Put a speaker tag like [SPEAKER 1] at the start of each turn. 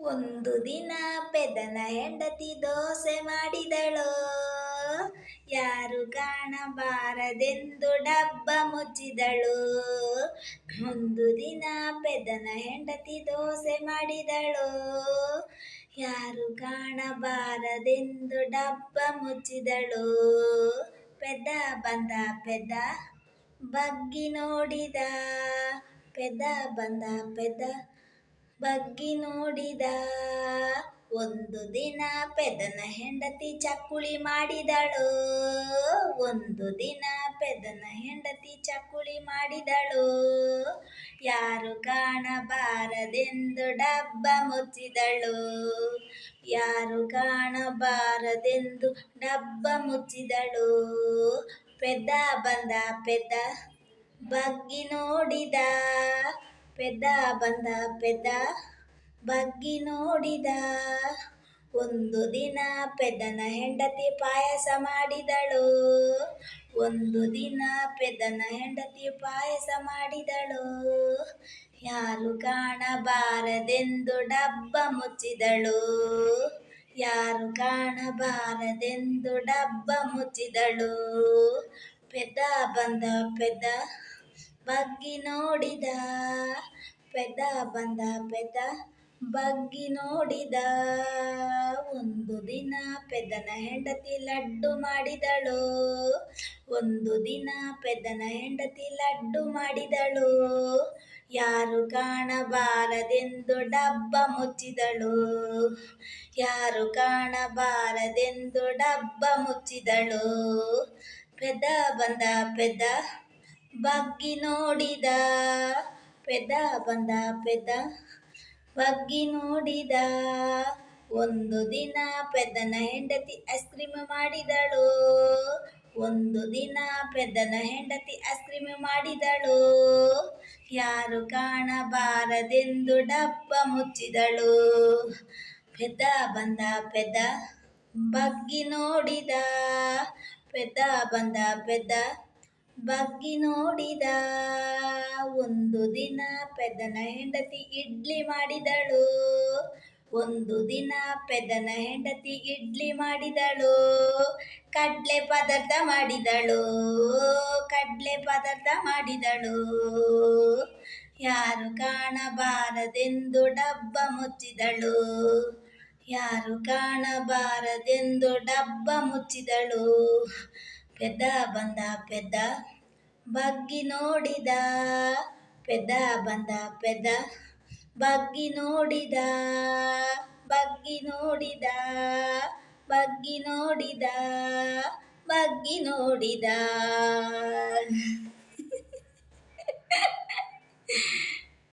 [SPEAKER 1] ಒಂದು ದಿನ ಪೆದನ ಹೆಂಡತಿ ದೋಸೆ ಮಾಡಿದಳು. ಯಾರು ಕಾಣಬಾರದೆಂದು ಡಬ್ಬ ಮುಚ್ಚಿದಳು. ಒಂದು ದಿನ ಪೆದನ ಹೆಂಡತಿ ದೋಸೆ ಮಾಡಿದಳು. ಯಾರು ಕಾಣಬಾರದೆಂದು ಡಬ್ಬ ಮುಚ್ಚಿದಳು. ಪೆದ್ದ ಬಂದ ಪೆದ್ದ ಬಗ್ಗಿ ನೋಡಿದ. ಪೆದ್ದ ಬಂದ ಪೆದ್ದ ಬಗ್ಗಿ ನೋಡಿದ. ಒಂದು ದಿನ ಪೆದನ ಹೆಂಡತಿ ಚಕ್ಕುಳಿ ಮಾಡಿದಳು. ಒಂದು ದಿನ ಪೆದನ ಹೆಂಡತಿ ಚಕ್ಕುಳಿ ಮಾಡಿದಳು. ಯಾರು ಕಾಣಬಾರದೆಂದು ಡಬ್ಬ ಮುಚ್ಚಿದಳು. ಯಾರು ಕಾಣಬಾರದೆಂದು ಡಬ್ಬ ಮುಚ್ಚಿದಳು. ಪೆದ್ದ ಬಂದ ಪೆದ್ದ ಬಗ್ಗಿ ನೋಡಿದ. ಪೆದ್ದ ಬಂದ ಪೆದ್ದ ಬಗ್ಗಿ ನೋಡಿದ. ಒಂದು ದಿನ ಪೆದನ ಹೆಂಡತಿ ಪಾಯಸ ಮಾಡಿದಳು. ಒಂದು ದಿನ ಪೆದನ ಹೆಂಡತಿ ಪಾಯಸ ಮಾಡಿದಳು. ಯಾರು ಕಾಣಬಾರದೆಂದು ಡಬ್ಬ ಮುಚ್ಚಿದಳು. ಯಾರು ಕಾಣಬಾರದೆಂದು ಡಬ್ಬ ಮುಚ್ಚಿದಳು. ಪೆದ್ದ ಬಂದ ಪೆದ್ದ ಬಗ್ಗಿ ನೋಡಿದ. ಪೆದ್ದ ಬಂದ ಪೆದ್ದ ಬಗ್ಗಿ ನೋಡಿದ. ಒಂದು ದಿನ ಪೆದನ ಹೆಂಡತಿ ಲಡ್ಡು ಮಾಡಿದಳು. ಒಂದು ದಿನ ಪೆದನ ಹೆಂಡತಿ ಲಡ್ಡು ಮಾಡಿದಳು. ಯಾರು ಕಾಣಬಾರದೆಂದು ಡಬ್ಬ ಮುಚ್ಚಿದಳು. ಯಾರು ಕಾಣಬಾರದೆಂದು ಡಬ್ಬ ಮುಚ್ಚಿದಳು. ಪೆದ್ದ ಬಂದ ಪೆದ್ದ ಬಗ್ಗಿ ನೋಡಿದ. ಪೆದ್ದ ಬಂದ ಪೆದ್ದ ಬಗ್ಗಿ ನೋಡಿದ. ಒಂದು ದಿನ ಪೆದನ ಹೆಂಡತಿ ಐಸ್ ಕ್ರೀಮ್ ಮಾಡಿದಳು. ಒಂದು ದಿನ ಪೆದನ ಹೆಂಡತಿ ಐಸ್ ಕ್ರೀಮ್ ಮಾಡಿದಳು. ಯಾರು ಕಾಣಬಾರದೆಂದು ಡಬ್ಬ ಮುಚ್ಚಿದಳು. ಪೆದ್ದ ಬಂದ ಪೆದ್ದ ಬಗ್ಗಿ ನೋಡಿದ. ಪೆದ್ದ ಬಂದ ಪೆದ್ದ ಬಗ್ಗಿ ನೋಡಿದ. ಒಂದು ದಿನ ಪೆದನ ಹೆಂಡತಿ ಇಡ್ಲಿ ಮಾಡಿದಳು. ಒಂದು ದಿನ ಪೆದನ ಹೆಂಡತಿ ಇಡ್ಲಿ ಮಾಡಿದಳು. ಕಡ್ಲೆ ಪದಾರ್ಥ ಮಾಡಿದಳು. ಕಡ್ಲೆ ಪದಾರ್ಥ ಮಾಡಿದಳು. ಯಾರು ಕಾಣಬಾರದೆಂದು ಡಬ್ಬ ಮುಚ್ಚಿದಳು. ಯಾರು ಕಾಣಬಾರದೆಂದು ಡಬ್ಬ ಮುಚ್ಚಿದಳು. ಪೆದ್ದ ಬಂದ ಪೆದ್ದ ಬಗ್ಗಿ ನೋಡಿದ. ಪೆದ್ದ ಬಂದ ಪೆದ್ದ ಬಗ್ಗಿ ನೋಡಿದ. ಬಗ್ಗಿ ನೋಡಿದ. ಬಗ್ಗಿ ನೋಡಿದ. ಬಗ್ಗಿ ನೋಡಿದ.